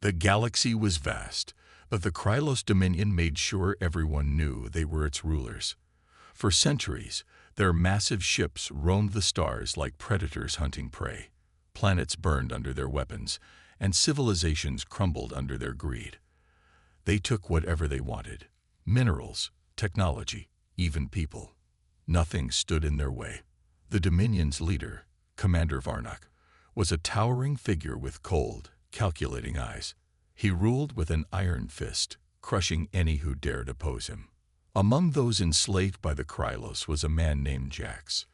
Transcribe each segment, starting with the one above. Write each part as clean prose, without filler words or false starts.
The galaxy was vast, but the Krylos Dominion made sure everyone knew they were its rulers. For centuries, their massive ships roamed the stars like predators hunting prey. Planets burned under their weapons, and civilizations crumbled under their greed. They took whatever they wanted: minerals, technology, even people. Nothing stood in their way. The Dominion's leader, Commander Varnak, was a towering figure with cold, calculating eyes. He ruled with an iron fist, crushing any who dared oppose him. Among those enslaved by the Krylos was a man named Jax.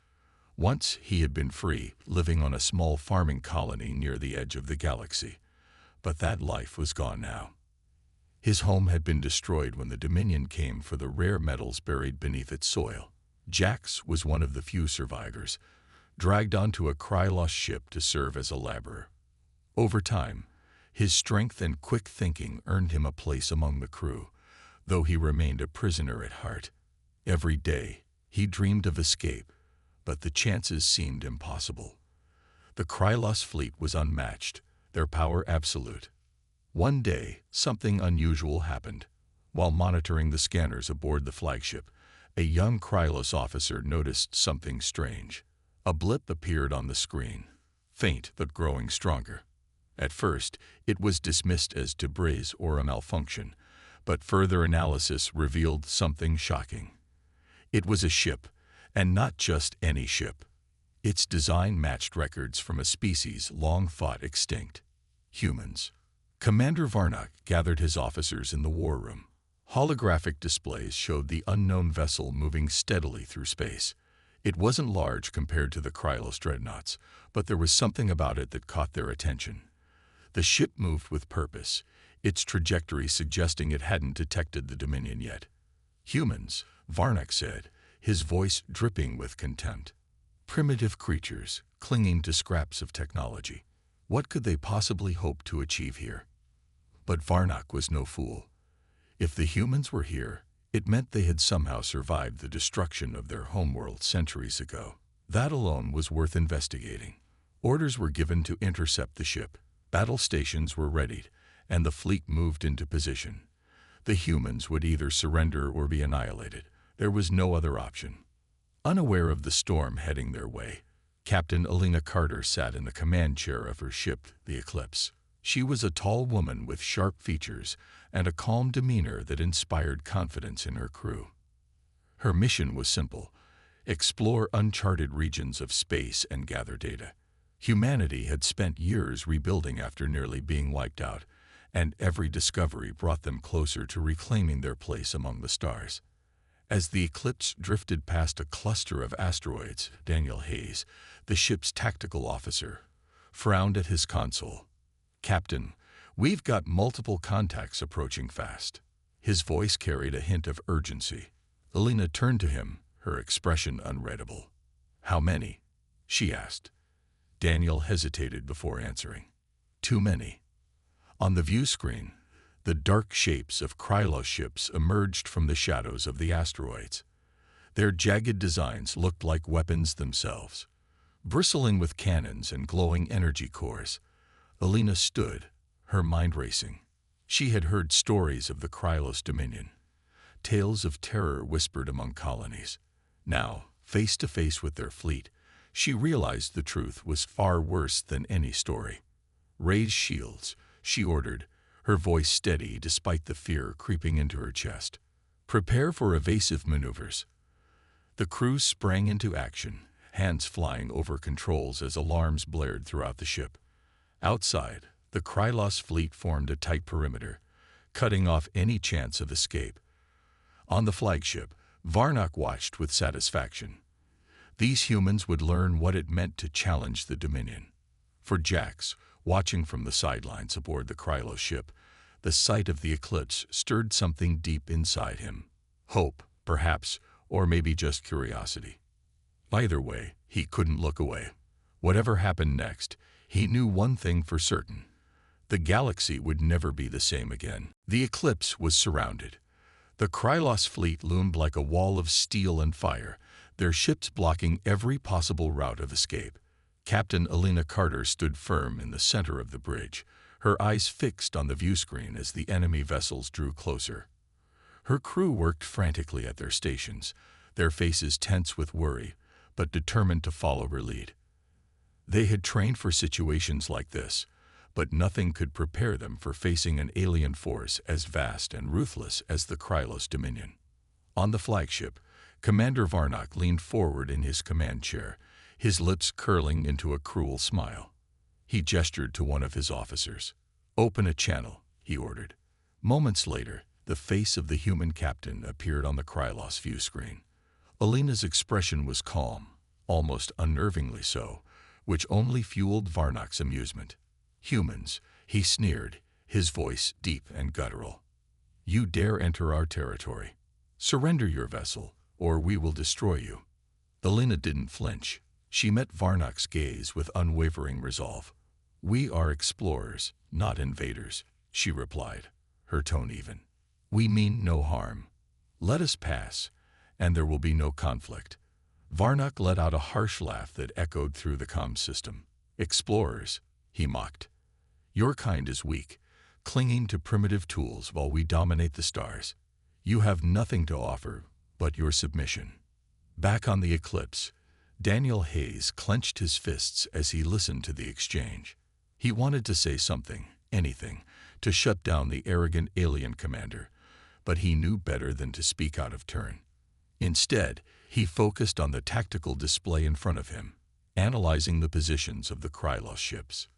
Once he had been free, living on a small farming colony near the edge of the galaxy. But that life was gone now. His home had been destroyed when the Dominion came for the rare metals buried beneath its soil. Jax was one of the few survivors, dragged onto a Krylos ship to serve as a laborer. Over time, his strength and quick thinking earned him a place among the crew, though he remained a prisoner at heart. Every day, he dreamed of escape, but the chances seemed impossible. The Krylos fleet was unmatched, their power absolute. One day, something unusual happened. While monitoring the scanners aboard the flagship, a young Krylos officer noticed something strange. A blip appeared on the screen, faint but growing stronger. At first, it was dismissed as debris or a malfunction, but further analysis revealed something shocking. It was a ship, and not just any ship. Its design matched records from a species long thought extinct: humans. Commander Varnak gathered his officers in the war room. Holographic displays showed the unknown vessel moving steadily through space. It wasn't large compared to the Krylos dreadnoughts, but there was something about it that caught their attention. The ship moved with purpose, its trajectory suggesting it hadn't detected the Dominion yet. Humans, Varnak said, his voice dripping with contempt. Primitive creatures, clinging to scraps of technology. What could they possibly hope to achieve here? But Varnak was no fool. If the humans were here, it meant they had somehow survived the destruction of their homeworld centuries ago. That alone was worth investigating. Orders were given to intercept the ship. Battle stations were readied, and the fleet moved into position. The humans would either surrender or be annihilated. There was no other option. Unaware of the storm heading their way, Captain Alina Carter sat in the command chair of her ship, the Eclipse. She was a tall woman with sharp features and a calm demeanor that inspired confidence in her crew. Her mission was simple: explore uncharted regions of space and gather data. Humanity had spent years rebuilding after nearly being wiped out, and every discovery brought them closer to reclaiming their place among the stars. As the Eclipse drifted past a cluster of asteroids, Daniel Hayes, the ship's tactical officer, frowned at his console. "Captain, we've got multiple contacts approaching fast." His voice carried a hint of urgency. Alina turned to him, her expression unreadable. "How many?" she asked. Daniel hesitated before answering. "Too many." On the view screen, the dark shapes of Krylos ships emerged from the shadows of the asteroids. Their jagged designs looked like weapons themselves, bristling with cannons and glowing energy cores. Alina stood, her mind racing. She had heard stories of the Krylos Dominion, tales of terror whispered among colonies. Now, face to face with their fleet, she realized the truth was far worse than any story. "Raise shields," she ordered, her voice steady despite the fear creeping into her chest. "Prepare for evasive maneuvers." The crew sprang into action, hands flying over controls as alarms blared throughout the ship. Outside, the Krylos fleet formed a tight perimeter, cutting off any chance of escape. On the flagship, Varnak watched with satisfaction. These humans would learn what it meant to challenge the Dominion. For Jax, watching from the sidelines aboard the Krylos ship, the sight of the Eclipse stirred something deep inside him. Hope, perhaps, or maybe just curiosity. Either way, he couldn't look away. Whatever happened next, he knew one thing for certain: the galaxy would never be the same again. The Eclipse was surrounded. The Krylos fleet loomed like a wall of steel and fire, their ships blocking every possible route of escape. Captain Alina Carter stood firm in the center of the bridge, her eyes fixed on the view screen as the enemy vessels drew closer. Her crew worked frantically at their stations, their faces tense with worry, but determined to follow her lead. They had trained for situations like this, but nothing could prepare them for facing an alien force as vast and ruthless as the Krylos Dominion. On the flagship, Commander Varnock leaned forward in his command chair, his lips curling into a cruel smile. He gestured to one of his officers. "Open a channel," he ordered. Moments later, the face of the human captain appeared on the Krylos view screen. Alina's expression was calm, almost unnervingly so, which only fueled Varnock's amusement. "Humans," he sneered, his voice deep and guttural. "You dare enter our territory. Surrender your vessel, or we will destroy you." Alina didn't flinch. She met Varnock's gaze with unwavering resolve. "We are explorers, not invaders," she replied, her tone even. "We mean no harm. Let us pass, and there will be no conflict." Varnock let out a harsh laugh that echoed through the comm system. "Explorers," he mocked. "Your kind is weak, clinging to primitive tools while we dominate the stars. You have nothing to offer but your submission." Back on the Eclipse, Daniel Hayes clenched his fists as he listened to the exchange. He wanted to say something, anything, to shut down the arrogant alien commander, but he knew better than to speak out of turn. Instead, he focused on the tactical display in front of him, analyzing the positions of the Krylos ships.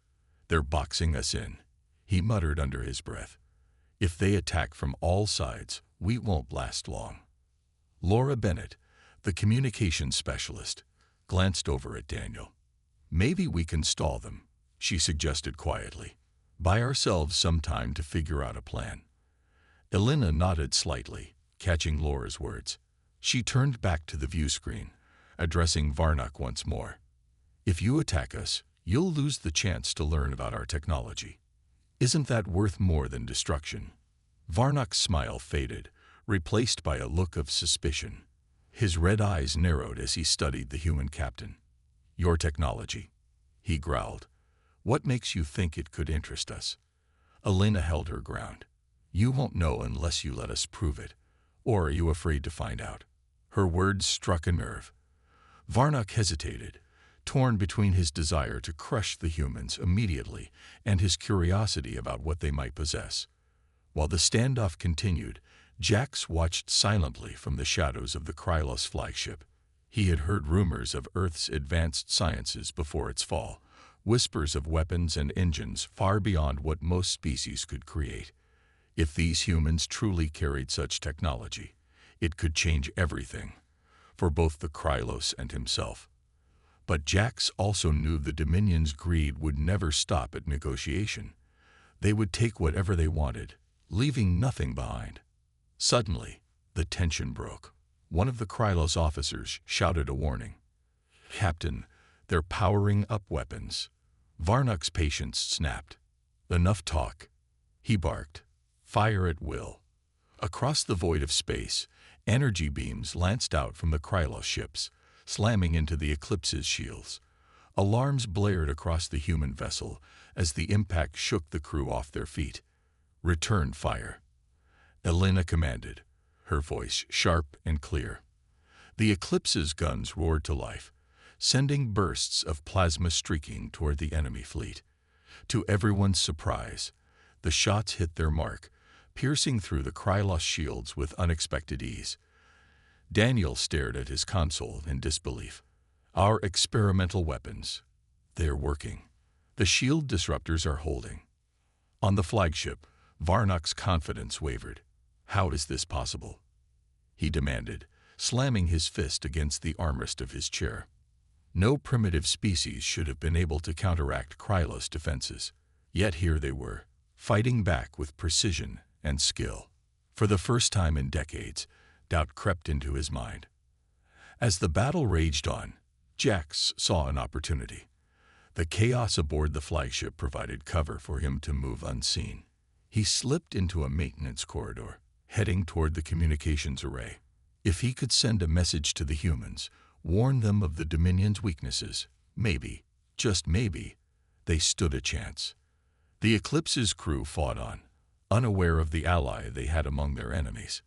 "They're boxing us in," he muttered under his breath. "If they attack from all sides, we won't last long." Laura Bennett, the communications specialist, glanced over at Daniel. "Maybe we can stall them," she suggested quietly. "Buy ourselves some time to figure out a plan." Elena nodded slightly, catching Laura's words. She turned back to the view screen, addressing Varnock once more. "If you attack us, you'll lose the chance to learn about our technology. Isn't that worth more than destruction?" Varnock's smile faded, replaced by a look of suspicion. His red eyes narrowed as he studied the human captain. "Your technology," he growled. "What makes you think it could interest us?" Elena held her ground. "You won't know unless you let us prove it. Or are you afraid to find out?" Her words struck a nerve. Varnock hesitated, torn between his desire to crush the humans immediately and his curiosity about what they might possess. While the standoff continued, Jax watched silently from the shadows of the Krylos flagship. He had heard rumors of Earth's advanced sciences before its fall, whispers of weapons and engines far beyond what most species could create. If these humans truly carried such technology, it could change everything, for both the Krylos and himself. But Jax also knew the Dominion's greed would never stop at negotiation. They would take whatever they wanted, leaving nothing behind. Suddenly, the tension broke. One of the Krylos officers shouted a warning. "Captain, they're powering up weapons." Varnock's patience snapped. "Enough talk," he barked. "Fire at will." Across the void of space, energy beams lanced out from the Krylos ships, slamming into the Eclipse's shields. Alarms blared across the human vessel as the impact shook the crew off their feet. "Return fire," Elena commanded, her voice sharp and clear. The Eclipse's guns roared to life, sending bursts of plasma streaking toward the enemy fleet. To everyone's surprise, the shots hit their mark, piercing through the Krylos shields with unexpected ease. Daniel stared at his console in disbelief. "Our experimental weapons. They're working. The shield disruptors are holding." On the flagship, Varnock's confidence wavered. "How is this possible?" he demanded, slamming his fist against the armrest of his chair. No primitive species should have been able to counteract Krylos' defenses. Yet here they were, fighting back with precision and skill. For the first time in decades, doubt crept into his mind. As the battle raged on, Jax saw an opportunity. The chaos aboard the flagship provided cover for him to move unseen. He slipped into a maintenance corridor, heading toward the communications array. If he could send a message to the humans, warn them of the Dominion's weaknesses, maybe, just maybe, they stood a chance. The Eclipse's crew fought on, unaware of the ally they had among their enemies.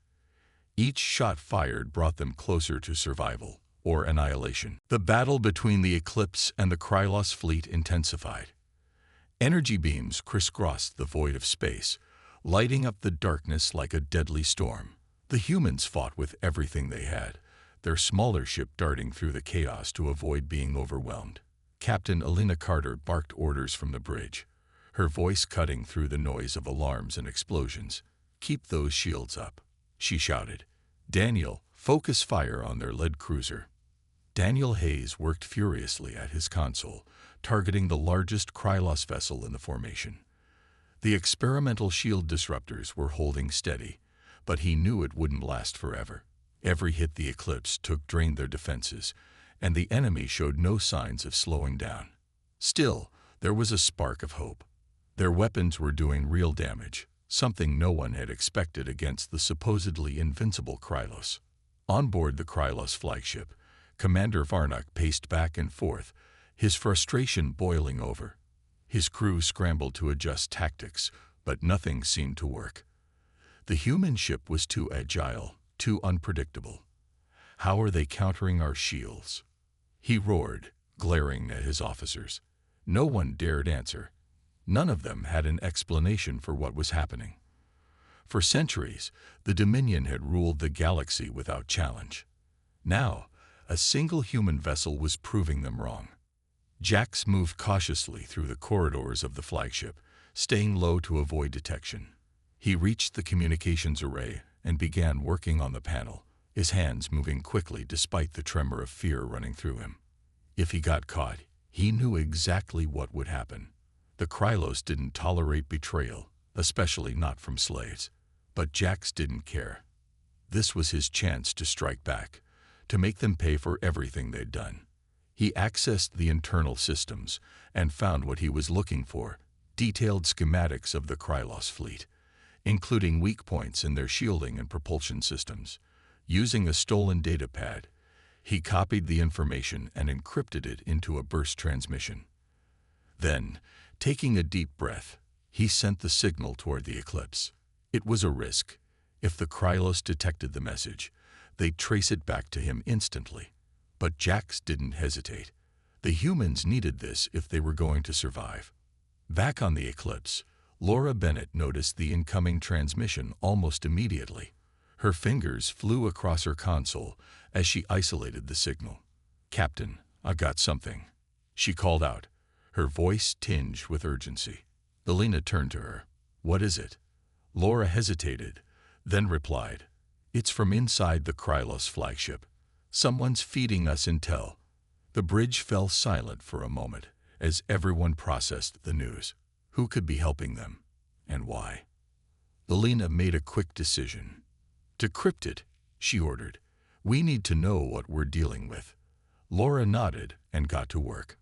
Each shot fired brought them closer to survival or annihilation. The battle between the Eclipse and the Krylos fleet intensified. Energy beams crisscrossed the void of space, lighting up the darkness like a deadly storm. The humans fought with everything they had, their smaller ship darting through the chaos to avoid being overwhelmed. Captain Elena Carter barked orders from the bridge, her voice cutting through the noise of alarms and explosions. "Keep those shields up," she shouted. "Daniel, focus fire on their lead cruiser." Daniel Hayes worked furiously at his console, targeting the largest Krylos vessel in the formation. The experimental shield disruptors were holding steady, but he knew it wouldn't last forever. Every hit the Eclipse took drained their defenses, and the enemy showed no signs of slowing down. Still, there was a spark of hope. Their weapons were doing real damage, something no one had expected against the supposedly invincible Krylos. On board the Krylos flagship, Commander Varnock paced back and forth, his frustration boiling over. His crew scrambled to adjust tactics, but nothing seemed to work. The human ship was too agile, too unpredictable. "How are they countering our shields?" he roared, glaring at his officers. No one dared answer. None of them had an explanation for what was happening. For centuries, the Dominion had ruled the galaxy without challenge. Now, a single human vessel was proving them wrong. Jax moved cautiously through the corridors of the flagship, staying low to avoid detection. He reached the communications array and began working on the panel, his hands moving quickly despite the tremor of fear running through him. If he got caught, he knew exactly what would happen. The Krylos didn't tolerate betrayal, especially not from slaves. But Jax didn't care. This was his chance to strike back, to make them pay for everything they'd done. He accessed the internal systems and found what he was looking for: detailed schematics of the Krylos fleet, including weak points in their shielding and propulsion systems. Using a stolen datapad, he copied the information and encrypted it into a burst transmission. Then, taking a deep breath, he sent the signal toward the Eclipse. It was a risk. If the Krylos detected the message, they'd trace it back to him instantly. But Jax didn't hesitate. The humans needed this if they were going to survive. Back on the Eclipse, Laura Bennett noticed the incoming transmission almost immediately. Her fingers flew across her console as she isolated the signal. "Captain, I've got something," she called out, her voice tinged with urgency. Elena turned to her. "What is it?" Laura hesitated, then replied, "It's from inside the Krylos flagship. Someone's feeding us intel." The bridge fell silent for a moment as everyone processed the news. Who could be helping them, and why? Elena made a quick decision. "Decrypt it," she ordered. "We need to know what we're dealing with." Laura nodded and got to work.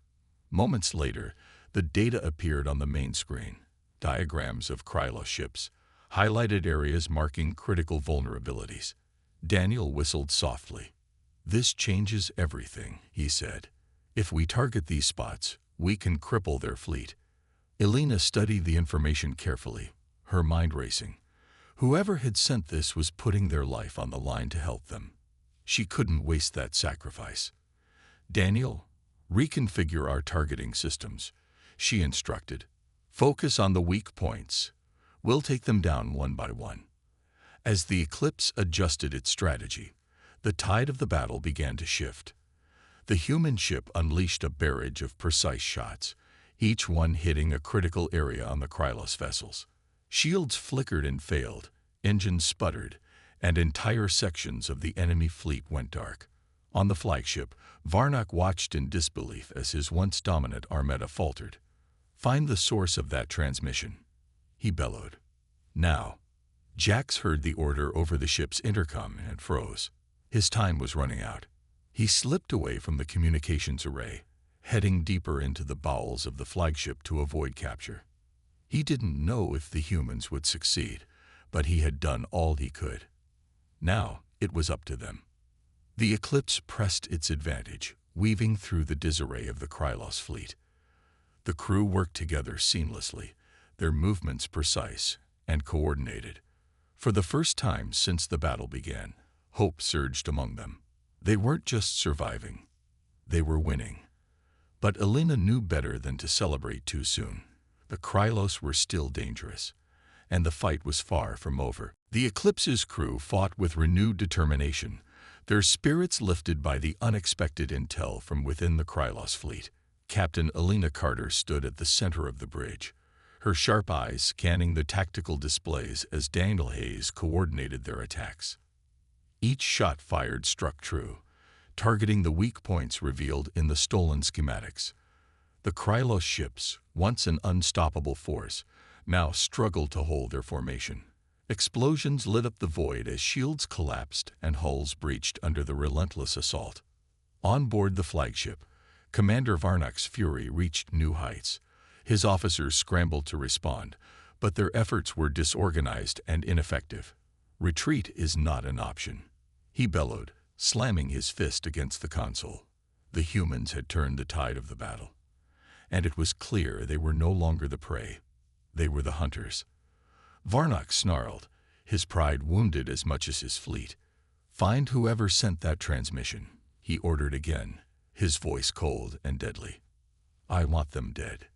Moments later, the data appeared on the main screen. Diagrams of Krylos ships, highlighted areas marking critical vulnerabilities. Daniel whistled softly. "This changes everything," he said. "If we target these spots, we can cripple their fleet." Elena studied the information carefully, her mind racing. Whoever had sent this was putting their life on the line to help them. She couldn't waste that sacrifice. "Daniel, reconfigure our targeting systems," she instructed. "Focus on the weak points. We'll take them down one by one." As the Eclipse adjusted its strategy, the tide of the battle began to shift. The human ship unleashed a barrage of precise shots, each one hitting a critical area on the Krylos vessels. Shields flickered and failed, engines sputtered, and entire sections of the enemy fleet went dark. On the flagship, Varnock watched in disbelief as his once dominant armada faltered. "Find the source of that transmission," he bellowed. "Now." Jax heard the order over the ship's intercom and froze. His time was running out. He slipped away from the communications array, heading deeper into the bowels of the flagship to avoid capture. He didn't know if the humans would succeed, but he had done all he could. Now it was up to them. The Eclipse pressed its advantage, weaving through the disarray of the Krylos fleet. The crew worked together seamlessly, their movements precise and coordinated. For the first time since the battle began, hope surged among them. They weren't just surviving, they were winning. But Elena knew better than to celebrate too soon. The Krylos were still dangerous, and the fight was far from over. The Eclipse's crew fought with renewed determination, their spirits lifted by the unexpected intel from within the Krylos fleet. Captain Elena Carter stood at the center of the bridge, her sharp eyes scanning the tactical displays as Daniel Hayes coordinated their attacks. Each shot fired struck true, targeting the weak points revealed in the stolen schematics. The Krylos ships, once an unstoppable force, now struggled to hold their formation. Explosions lit up the void as shields collapsed and hulls breached under the relentless assault. On board the flagship, Commander Varnak's fury reached new heights. His officers scrambled to respond, but their efforts were disorganized and ineffective. Retreat is not an option, he bellowed, slamming his fist against the console. The humans had turned the tide of the battle, and it was clear they were no longer the prey. They were the hunters. Varnak snarled, his pride wounded as much as his fleet. "Find whoever sent that transmission," he ordered again, his voice cold and deadly. "I want them dead."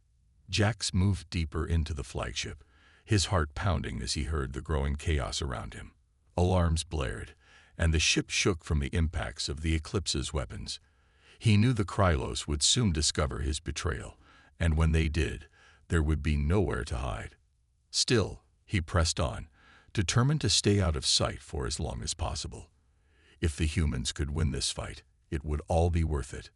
Jax moved deeper into the flagship, his heart pounding as he heard the growing chaos around him. Alarms blared, and the ship shook from the impacts of the Eclipse's weapons. He knew the Krylos would soon discover his betrayal, and when they did, there would be nowhere to hide. Still, he pressed on, determined to stay out of sight for as long as possible. If the humans could win this fight, it would all be worth it.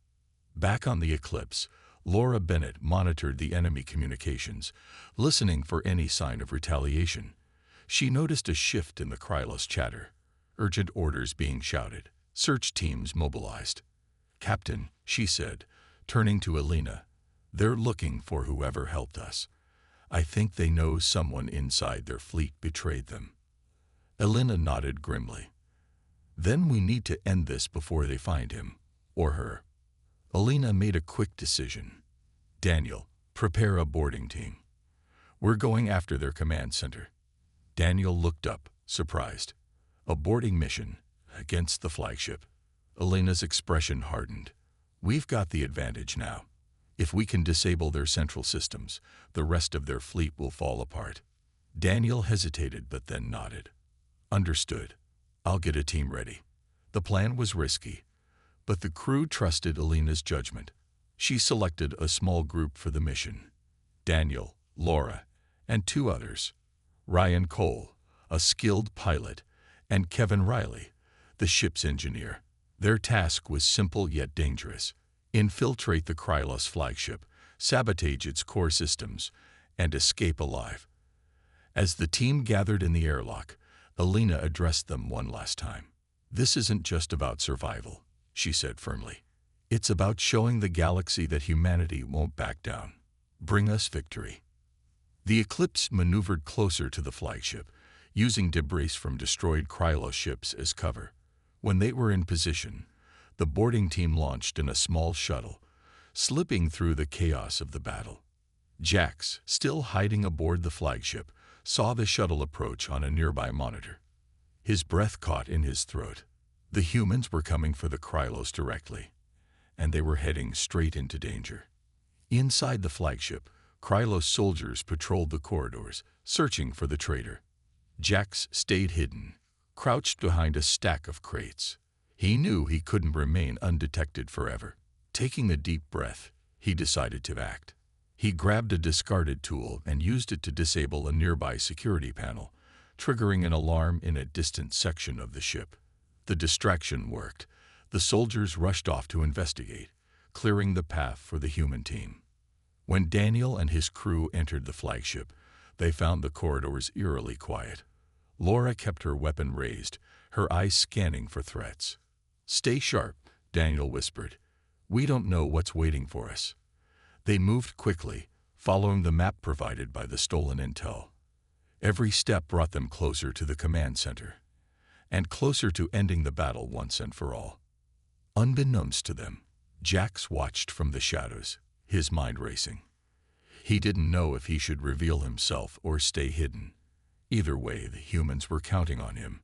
Back on the Eclipse, Laura Bennett monitored the enemy communications, listening for any sign of retaliation. She noticed a shift in the Krylos chatter, urgent orders being shouted, search teams mobilized. "Captain," she said, turning to Elena, "they're looking for whoever helped us. I think they know someone inside their fleet betrayed them." Elena nodded grimly. "Then we need to end this before they find him, or her." Elena made a quick decision. "Daniel, prepare a boarding team. We're going after their command center." Daniel looked up, surprised. "A boarding mission? Against the flagship?" Elena's expression hardened. "We've got the advantage now. If we can disable their central systems, the rest of their fleet will fall apart." Daniel hesitated but then nodded. "Understood. I'll get a team ready." The plan was risky, but the crew trusted Elena's judgment. She selected a small group for the mission: Daniel, Laura, and two others: Ryan Cole, a skilled pilot, and Kevin Riley, the ship's engineer. Their task was simple yet dangerous: infiltrate the Krylos flagship, sabotage its core systems, and escape alive. As the team gathered in the airlock, Elena addressed them one last time. "This isn't just about survival," she said firmly. "It's about showing the galaxy that humanity won't back down. Bring us victory." The Eclipse maneuvered closer to the flagship, using debris from destroyed Krylos ships as cover. When they were in position, the boarding team launched in a small shuttle, slipping through the chaos of the battle. Jax, still hiding aboard the flagship, saw the shuttle approach on a nearby monitor. His breath caught in his throat. The humans were coming for the Krylos directly, and they were heading straight into danger. Inside the flagship, Krylos soldiers patrolled the corridors, searching for the traitor. Jax stayed hidden, crouched behind a stack of crates. He knew he couldn't remain undetected forever. Taking a deep breath, he decided to act. He grabbed a discarded tool and used it to disable a nearby security panel, triggering an alarm in a distant section of the ship. The distraction worked. The soldiers rushed off to investigate, clearing the path for the human team. When Daniel and his crew entered the flagship, they found the corridors eerily quiet. Laura kept her weapon raised, her eyes scanning for threats. "Stay sharp," Daniel whispered. "We don't know what's waiting for us." They moved quickly, following the map provided by the stolen intel. Every step brought them closer to the command center, and closer to ending the battle once and for all. Unbeknownst to them, Jax watched from the shadows, his mind racing. He didn't know if he should reveal himself or stay hidden. Either way, the humans were counting on him,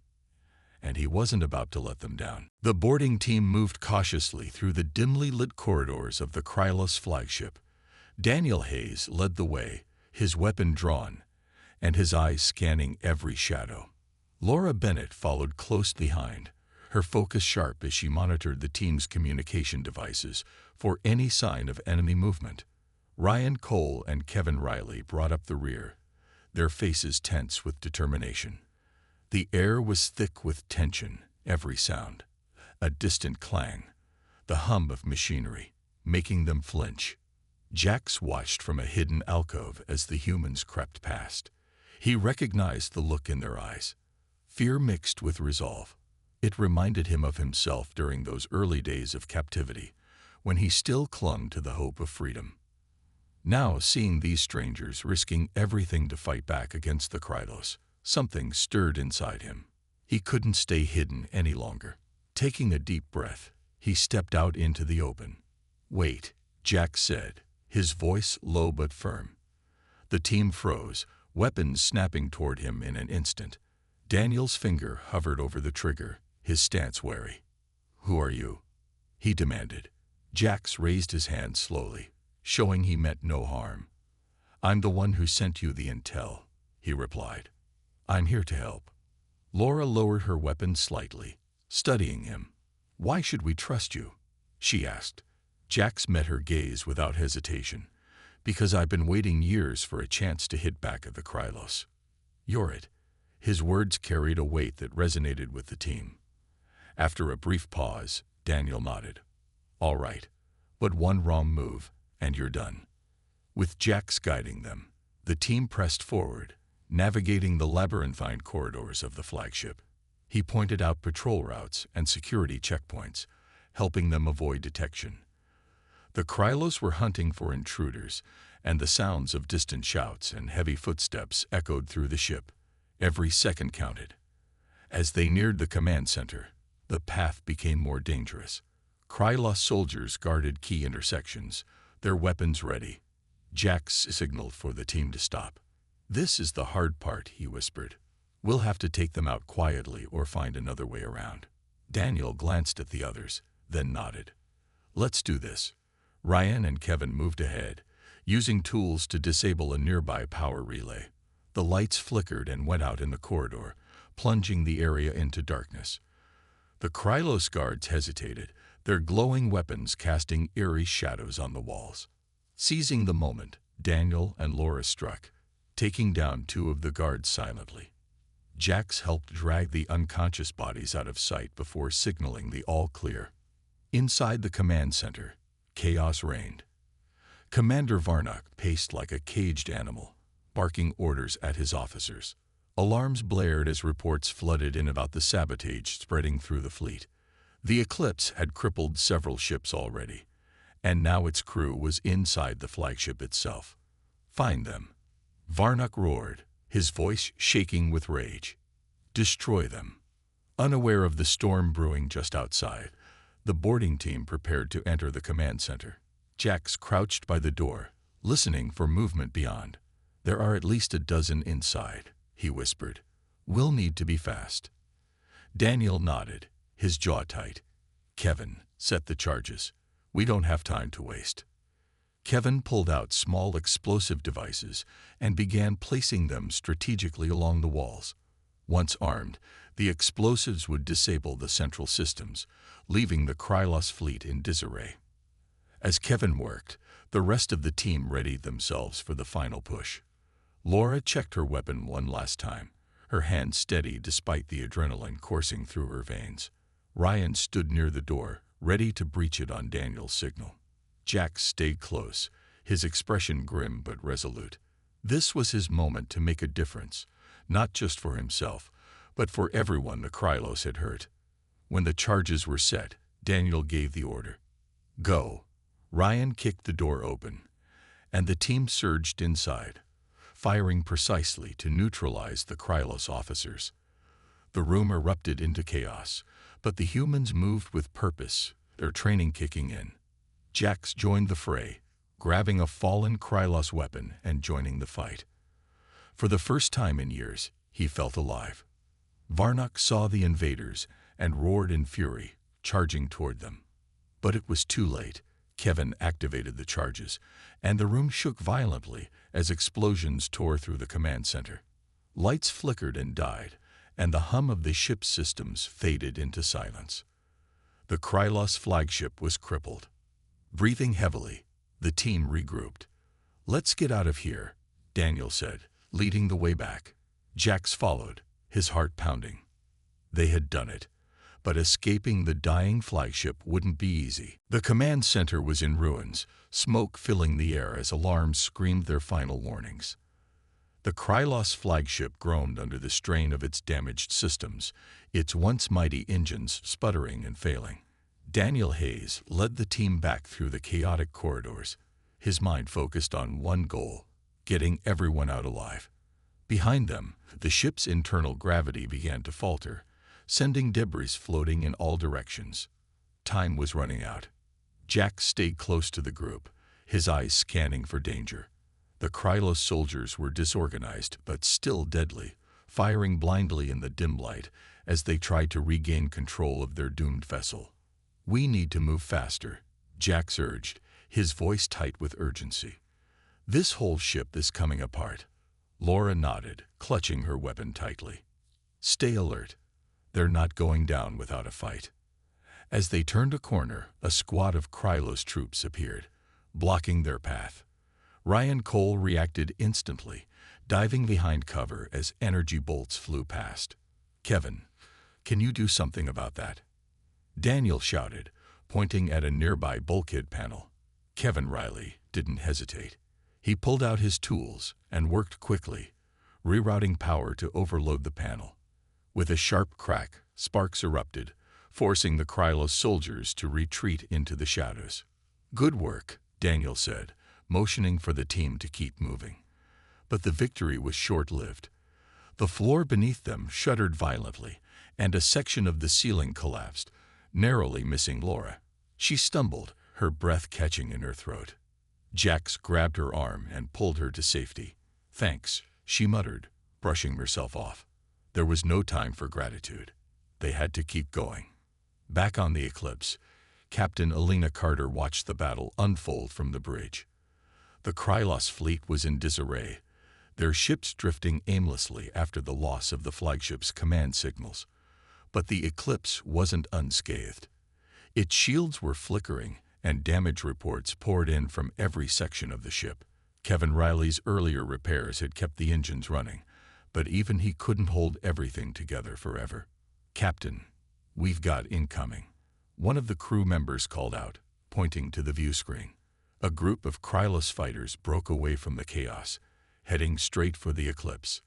and he wasn't about to let them down. The boarding team moved cautiously through the dimly lit corridors of the Krylos flagship. Daniel Hayes led the way, his weapon drawn, and his eyes scanning every shadow. Laura Bennett followed close behind, her focus sharp as she monitored the team's communication devices for any sign of enemy movement. Ryan Cole and Kevin Riley brought up the rear, their faces tense with determination. The air was thick with tension, every sound, a distant clang, the hum of machinery, making them flinch. Jax watched from a hidden alcove as the humans crept past. He recognized the look in their eyes, fear mixed with resolve. It reminded him of himself during those early days of captivity, when he still clung to the hope of freedom. Now, seeing these strangers risking everything to fight back against the Krylos, something stirred inside him. He couldn't stay hidden any longer. Taking a deep breath, he stepped out into the open. "Wait," Jack said, his voice low but firm. The team froze, weapons snapping toward him in an instant. Daniel's finger hovered over the trigger, his stance wary. "Who are you?" he demanded. Jax raised his hand slowly, showing he meant no harm. "I'm the one who sent you the intel," he replied. "I'm here to help." Laura lowered her weapon slightly, studying him. "Why should we trust you?" she asked. Jax met her gaze without hesitation. "Because I've been waiting years for a chance to hit back at the Krylos." "You're it." His words carried a weight that resonated with the team. After a brief pause, Daniel nodded. "All right, but one wrong move, and you're done." With Jax guiding them, the team pressed forward, navigating the labyrinthine corridors of the flagship. He pointed out patrol routes and security checkpoints, helping them avoid detection. The Krylos were hunting for intruders, and the sounds of distant shouts and heavy footsteps echoed through the ship. Every second counted. As they neared the command center, the path became more dangerous. Krylos soldiers guarded key intersections, their weapons ready. Jax signaled for the team to stop. "This is the hard part," he whispered. "We'll have to take them out quietly or find another way around." Daniel glanced at the others, then nodded. "Let's do this." Ryan and Kevin moved ahead, using tools to disable a nearby power relay. The lights flickered and went out in the corridor, plunging the area into darkness. The Krylos guards hesitated, their glowing weapons casting eerie shadows on the walls. Seizing the moment, Daniel and Laura struck, taking down two of the guards silently. Jax helped drag the unconscious bodies out of sight before signaling the all-clear. Inside the command center, chaos reigned. Commander Varnock paced like a caged animal, barking orders at his officers. Alarms blared as reports flooded in about the sabotage spreading through the fleet. The eclipse had crippled several ships already, and now its crew was inside the flagship itself. "Find them," Varnock roared, his voice shaking with rage. "Destroy them." Unaware of the storm brewing just outside, the boarding team prepared to enter the command center. Jax crouched by the door, listening for movement beyond. "There are at least a dozen inside," he whispered. "We'll need to be fast." Daniel nodded, his jaw tight. "Kevin, set the charges. We don't have time to waste." Kevin pulled out small explosive devices and began placing them strategically along the walls. Once armed, the explosives would disable the central systems, leaving the Krylos fleet in disarray. As Kevin worked, the rest of the team readied themselves for the final push. Laura checked her weapon one last time, her hand steady despite the adrenaline coursing through her veins. Ryan stood near the door, ready to breach it on Daniel's signal. Jax stayed close, his expression grim but resolute. This was his moment to make a difference, not just for himself, but for everyone the Krylos had hurt. When the charges were set, Daniel gave the order. "Go." Ryan kicked the door open, and the team surged inside, firing precisely to neutralize the Krylos officers. The room erupted into chaos, but the humans moved with purpose, their training kicking in. Jax joined the fray, grabbing a fallen Krylos weapon and joining the fight. For the first time in years, he felt alive. Varnock saw the invaders and roared in fury, charging toward them. But it was too late. Kevin activated the charges, and the room shook violently as explosions tore through the command center. Lights flickered and died, and the hum of the ship's systems faded into silence. The Krylos flagship was crippled. Breathing heavily, the team regrouped. "Let's get out of here," Daniel said, leading the way back. Jax followed, his heart pounding. They had done it, but escaping the dying flagship wouldn't be easy. The command center was in ruins, smoke filling the air as alarms screamed their final warnings. The Krylos flagship groaned under the strain of its damaged systems, its once mighty engines sputtering and failing. Daniel Hayes led the team back through the chaotic corridors, his mind focused on one goal: getting everyone out alive. Behind them, the ship's internal gravity began to falter, sending debris floating in all directions. Time was running out. Jack stayed close to the group, his eyes scanning for danger. The Krylos soldiers were disorganized but still deadly, firing blindly in the dim light as they tried to regain control of their doomed vessel. "We need to move faster," Jax urged, his voice tight with urgency. "This whole ship is coming apart." Laura nodded, clutching her weapon tightly. "Stay alert. They're not going down without a fight." As they turned a corner, a squad of Krylos troops appeared, blocking their path. Ryan Cole reacted instantly, diving behind cover as energy bolts flew past. "Kevin, can you do something about that?" Daniel shouted, pointing at a nearby bulkhead panel. Kevin Riley didn't hesitate. He pulled out his tools and worked quickly, rerouting power to overload the panel. With a sharp crack, sparks erupted, forcing the Krylos soldiers to retreat into the shadows. "Good work," Daniel said, motioning for the team to keep moving. But the victory was short-lived. The floor beneath them shuddered violently, and a section of the ceiling collapsed, narrowly missing Laura. She stumbled, her breath catching in her throat. Jax grabbed her arm and pulled her to safety. "Thanks," she muttered, brushing herself off. There was no time for gratitude. They had to keep going. Back on the Eclipse, Captain Alina Carter watched the battle unfold from the bridge. The Krylos fleet was in disarray, their ships drifting aimlessly after the loss of the flagship's command signals. But the Eclipse wasn't unscathed. Its shields were flickering, and damage reports poured in from every section of the ship. Kevin Riley's earlier repairs had kept the engines running, but even he couldn't hold everything together forever. "Captain, we've got incoming," one of the crew members called out, pointing to the view screen. A group of Krylos fighters broke away from the chaos, heading straight for the Eclipse.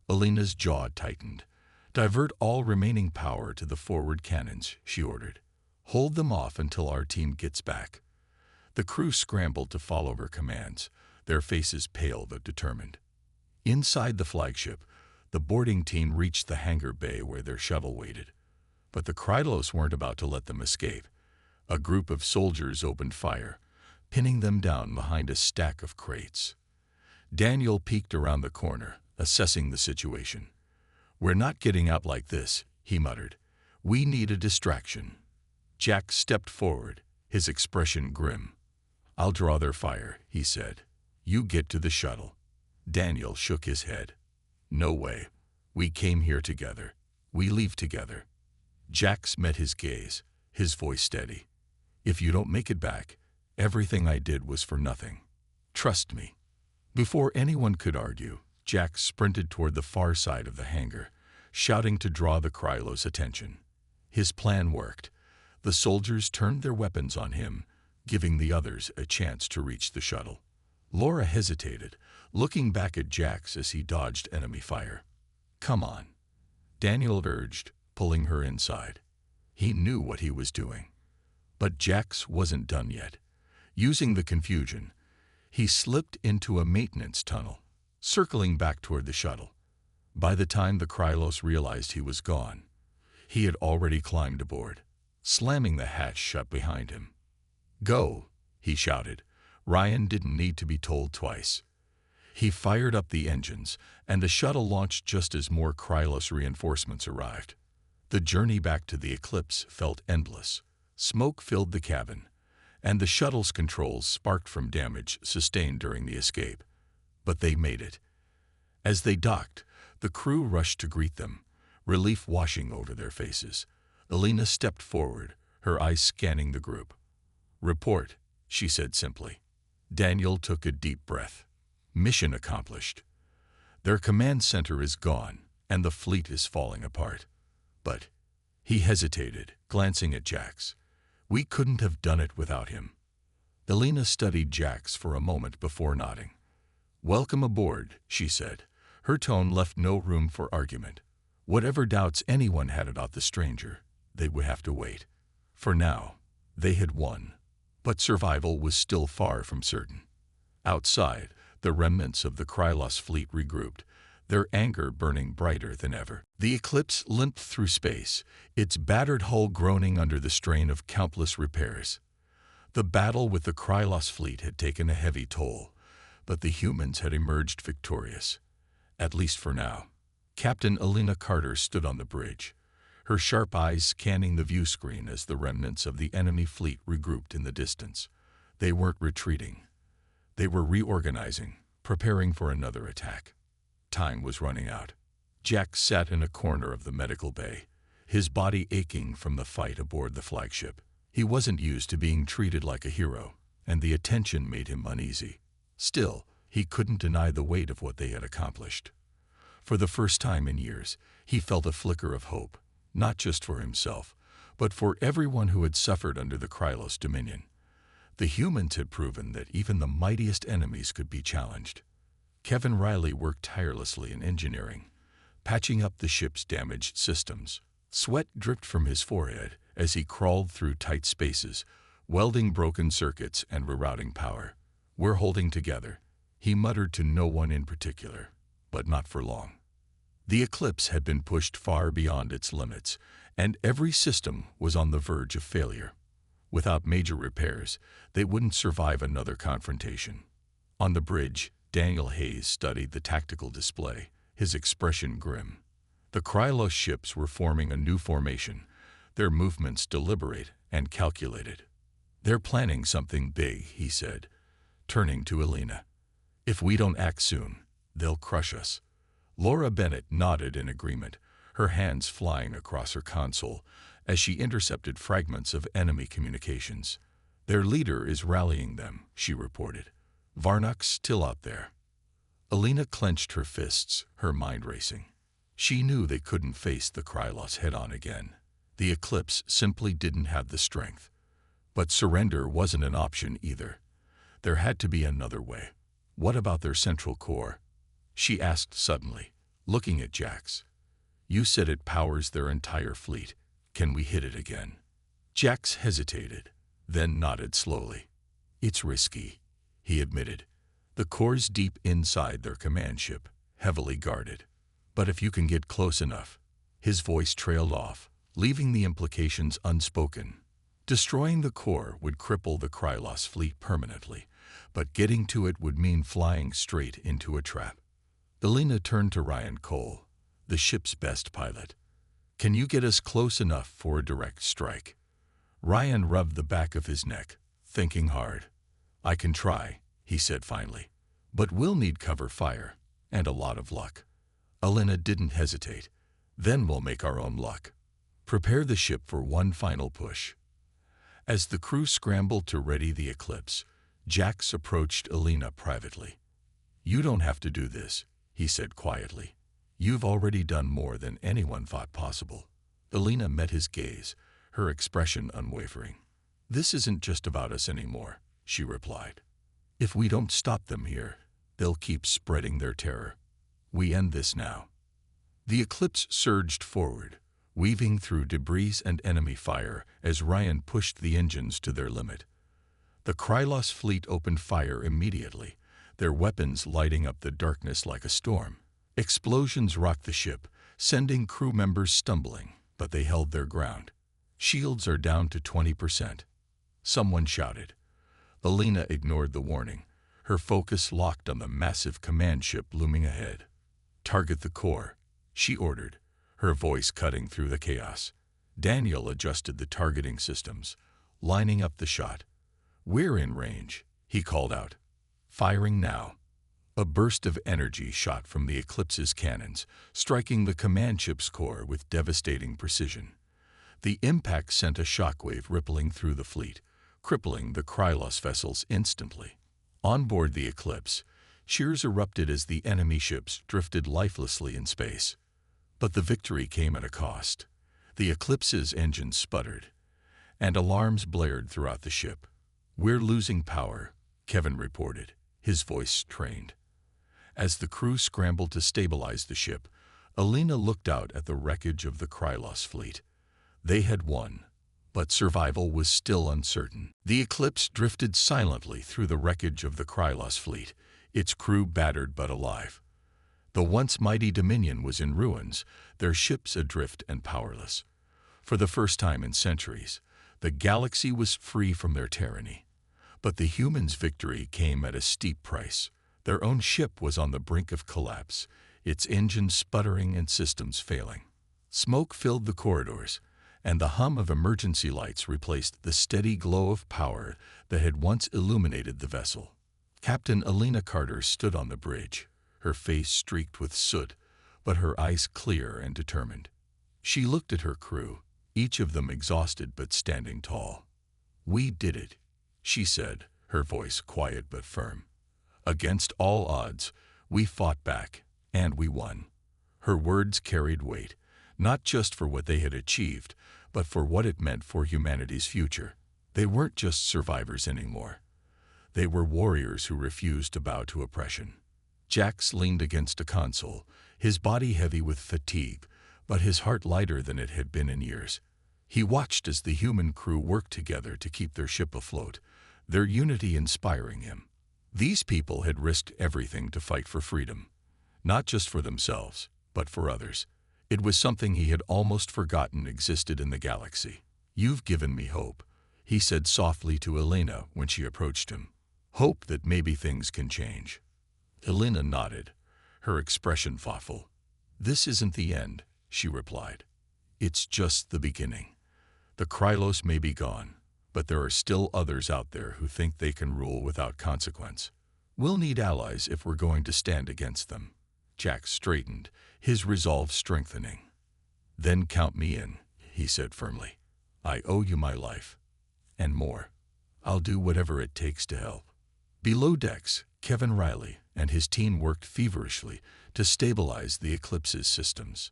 Alina's jaw tightened. "Divert all remaining power to the forward cannons," she ordered. "Hold them off until our team gets back." The crew scrambled to follow her commands, their faces pale but determined. Inside the flagship, the boarding team reached the hangar bay where their shuttle waited. But the Krylos weren't about to let them escape. A group of soldiers opened fire, pinning them down behind a stack of crates. Daniel peeked around the corner, assessing the situation. "We're not getting out like this," he muttered. "We need a distraction." Jack stepped forward, his expression grim. "I'll draw their fire," he said. "You get to the shuttle." Daniel shook his head. "No way. We came here together. We leave together." Jax met his gaze, his voice steady. "If you don't make it back, everything I did was for nothing. Trust me." Before anyone could argue, Jax sprinted toward the far side of the hangar, shouting to draw the Krylos' attention. His plan worked. The soldiers turned their weapons on him, giving the others a chance to reach the shuttle. Laura hesitated, looking back at Jax as he dodged enemy fire. "Come on," Daniel urged, pulling her inside. He knew what he was doing. But Jax wasn't done yet. Using the confusion, he slipped into a maintenance tunnel, circling back toward the shuttle. By the time the Krylos realized he was gone, he had already climbed aboard, slamming the hatch shut behind him. "Go," he shouted, Ryan didn't need to be told twice. He fired up the engines, and the shuttle launched just as more Krylos reinforcements arrived. The journey back to the Eclipse felt endless. Smoke filled the cabin, and the shuttle's controls sparked from damage sustained during the escape. But they made it. As they docked, the crew rushed to greet them, relief washing over their faces. Alina stepped forward, her eyes scanning the group. "Report," she said simply. Daniel took a deep breath. Mission accomplished. Their command center is gone, and the fleet is falling apart. But he hesitated, glancing at Jax. "We couldn't have done it without him." Alina studied Jax for a moment before nodding. "Welcome aboard," she said. Her tone left no room for argument. Whatever doubts anyone had about the stranger, they would have to wait. For now, they had won. But survival was still far from certain. Outside, the remnants of the Krylos fleet regrouped, their anger burning brighter than ever. The Eclipse limped through space, its battered hull groaning under the strain of countless repairs. The battle with the Krylos fleet had taken a heavy toll, but the humans had emerged victorious. At least for now. Captain Alina Carter stood on the bridge, her sharp eyes scanning the view screen as the remnants of the enemy fleet regrouped in the distance. They weren't retreating. They were reorganizing, preparing for another attack. Time was running out. Jack sat in a corner of the medical bay, his body aching from the fight aboard the flagship. He wasn't used to being treated like a hero, and the attention made him uneasy. Still, he couldn't deny the weight of what they had accomplished. For the first time in years, he felt a flicker of hope, not just for himself, but for everyone who had suffered under the Krylos dominion. The humans had proven that even the mightiest enemies could be challenged. Kevin Riley worked tirelessly in engineering, patching up the ship's damaged systems. Sweat dripped from his forehead as he crawled through tight spaces, welding broken circuits and rerouting power. "We're holding together," he muttered to no one in particular, but not for long. The Eclipse had been pushed far beyond its limits, and every system was on the verge of failure. Without major repairs, they wouldn't survive another confrontation. On the bridge, Daniel Hayes studied the tactical display, his expression grim. The Krylos ships were forming a new formation, their movements deliberate and calculated. "They're planning something big," he said, turning to Alina. "If we don't act soon, they'll crush us." Laura Bennett nodded in agreement, her hands flying across her console as she intercepted fragments of enemy communications. "Their leader is rallying them," she reported. "Varnak's still out there." Alina clenched her fists, her mind racing. She knew they couldn't face the Krylos head-on again. The Eclipse simply didn't have the strength. But surrender wasn't an option either. There had to be another way. "What about their central core?" she asked suddenly, looking at Jax. "You said it powers their entire fleet. Can we hit it again?" Jax hesitated, then nodded slowly. "It's risky," he admitted. "The core's deep inside their command ship, heavily guarded. But if you can get close enough..." His voice trailed off, leaving the implications unspoken. Destroying the core would cripple the Krylos fleet permanently, but getting to it would mean flying straight into a trap. Alina turned to Ryan Cole, the ship's best pilot. "Can you get us close enough for a direct strike?" Ryan rubbed the back of his neck, thinking hard. "I can try," he said finally. "But we'll need cover fire, and a lot of luck." Alina didn't hesitate. "Then we'll make our own luck. Prepare the ship for one final push." As the crew scrambled to ready the Eclipse, Jax approached Alina privately. "You don't have to do this," he said quietly. "You've already done more than anyone thought possible." Alina met his gaze, her expression unwavering. "This isn't just about us anymore," she replied. "If we don't stop them here, they'll keep spreading their terror. We end this now." The Eclipse surged forward, weaving through debris and enemy fire as Ryan pushed the engines to their limit. The Krylos fleet opened fire immediately, their weapons lighting up the darkness like a storm. Explosions rocked the ship, sending crew members stumbling, but they held their ground. "Shields are down to 20%. Someone shouted. Alina ignored the warning, her focus locked on the massive command ship looming ahead. "Target the core," she ordered, her voice cutting through the chaos. Daniel adjusted the targeting systems, lining up the shot. "We're in range," he called out. "Firing now." A burst of energy shot from the Eclipse's cannons, striking the command ship's core with devastating precision. The impact sent a shockwave rippling through the fleet, crippling the Krylos vessels instantly. On board the Eclipse, cheers erupted as the enemy ships drifted lifelessly in space. But the victory came at a cost. The Eclipse's engines sputtered, and alarms blared throughout the ship. "We're losing power," Kevin reported, his voice strained. As the crew scrambled to stabilize the ship, Alina looked out at the wreckage of the Krylos fleet. They had won, but survival was still uncertain. The Eclipse drifted silently through the wreckage of the Krylos fleet, its crew battered but alive. The once mighty Dominion was in ruins, their ships adrift and powerless. For the first time in centuries, the galaxy was free from their tyranny. But the humans' victory came at a steep price. Their own ship was on the brink of collapse, its engines sputtering and systems failing. Smoke filled the corridors, and the hum of emergency lights replaced the steady glow of power that had once illuminated the vessel. Captain Alina Carter stood on the bridge, her face streaked with soot, but her eyes clear and determined. She looked at her crew, each of them exhausted but standing tall. "We did it," she said, her voice quiet but firm. "Against all odds, we fought back, and we won." Her words carried weight, not just for what they had achieved, but for what it meant for humanity's future. They weren't just survivors anymore. They were warriors who refused to bow to oppression. Jax leaned against a console, his body heavy with fatigue, but his heart lighter than it had been in years. He watched as the human crew worked together to keep their ship afloat, their unity inspiring him. These people had risked everything to fight for freedom, not just for themselves, but for others. It was something he had almost forgotten existed in the galaxy. "You've given me hope," he said softly to Alina when she approached him. "Hope that maybe things can change." Alina nodded, her expression thoughtful. "This isn't the end," she replied. "It's just the beginning. The Krylos may be gone, but there are still others out there who think they can rule without consequence. We'll need allies if we're going to stand against them." Jack straightened, his resolve strengthening. "Then count me in," he said firmly. "I owe you my life. And more. I'll do whatever it takes to help." Below decks, Kevin Riley and his team worked feverishly to stabilize the Eclipse's systems.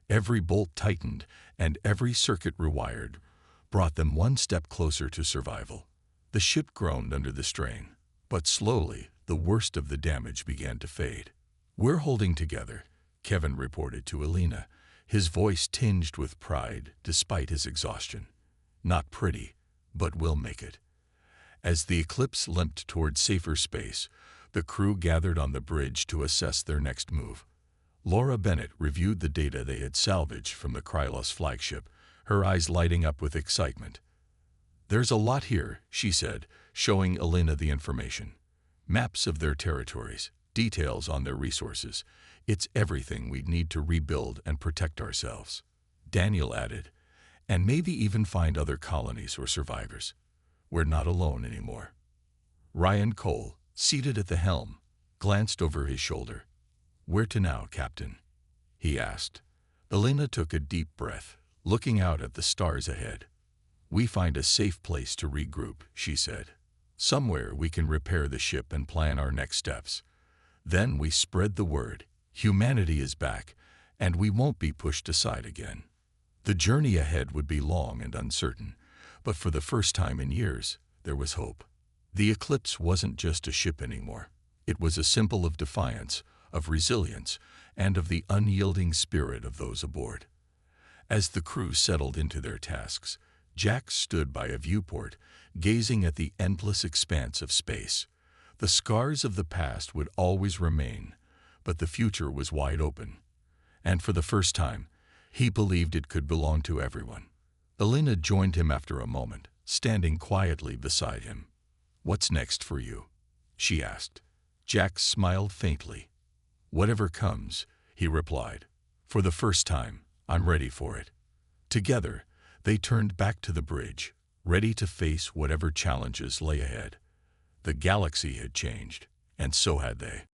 Every bolt tightened and every circuit rewired brought them one step closer to survival. The ship groaned under the strain, but slowly the worst of the damage began to fade. "We're holding together," Kevin reported to Alina, his voice tinged with pride despite his exhaustion. "Not pretty, but we'll make it." As the Eclipse limped toward safer space, the crew gathered on the bridge to assess their next move. Laura Bennett reviewed the data they had salvaged from the Krylos flagship, her eyes lighting up with excitement. "There's a lot here," she said, showing Alina the information. "Maps of their territories, details on their resources. It's everything we'd need to rebuild and protect ourselves." Daniel added, "And maybe even find other colonies or survivors. We're not alone anymore." Ryan Cole, seated at the helm, glanced over his shoulder. "Where to now, Captain?" he asked. Alina took a deep breath, looking out at the stars ahead. "We find a safe place to regroup," she said. "Somewhere we can repair the ship and plan our next steps. Then we spread the word. Humanity is back, and we won't be pushed aside again." The journey ahead would be long and uncertain, but for the first time in years, there was hope. The Eclipse wasn't just a ship anymore. It was a symbol of defiance, of resilience, and of the unyielding spirit of those aboard. As the crew settled into their tasks, Jack stood by a viewport, gazing at the endless expanse of space. The scars of the past would always remain, but the future was wide open. And for the first time, he believed it could belong to everyone. Alina joined him after a moment, standing quietly beside him. "What's next for you?" she asked. Jack smiled faintly. "Whatever comes," he replied. "For the first time, I'm ready for it." Together, they turned back to the bridge, ready to face whatever challenges lay ahead. The galaxy had changed, and so had they.